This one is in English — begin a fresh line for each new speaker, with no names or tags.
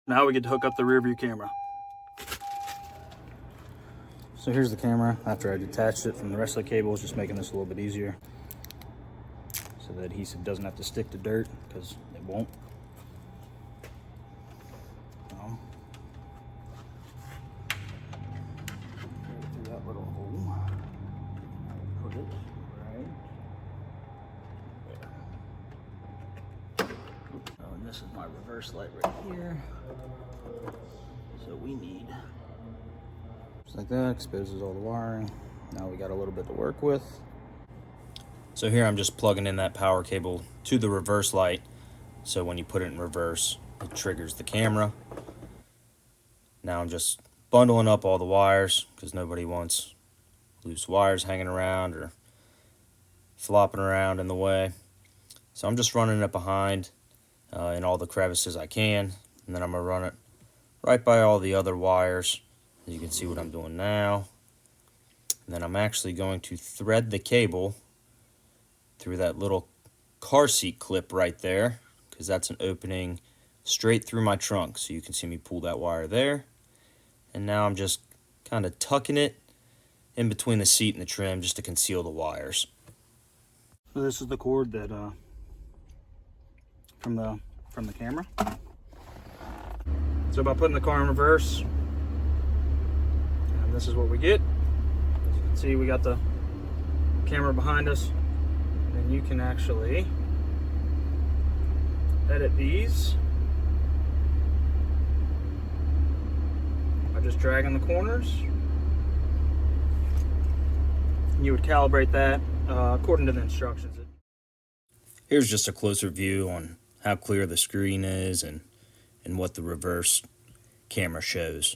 Now we get to hook up the rear view camera. So here's the camera after I detached it from the rest of the cables, just making this a little bit easier so the adhesive doesn't have to stick to dirt, because it won't. Through that little hole, put it right there. Oh, and this is my reverse light right here. So we need, just like that, exposes all the wiring. Now we got a little bit to work with. So here I'm just plugging in that power cable to the reverse light. So when you put it in reverse, it triggers the camera. Now I'm just bundling up all the wires because nobody wants loose wires hanging around or flopping around in the way. So I'm just running it behind in all the crevices I can, and then I'm gonna run it right by all the other wires. You can see what I'm doing now. And then I'm actually going to thread the cable through that little car seat clip right there, because that's an opening straight through my trunk. So you can see me pull that wire there. And now I'm just kind of tucking it in between the seat and the trim just to conceal the wires. So this is the cord that from the camera. So by putting the car in reverse, and this is what we get. As you can see, we got the camera behind us, and you can actually edit these by just dragging the corners. You would calibrate that according to the instructions. Here's just a closer view on how clear the screen is and what the reverse camera shows.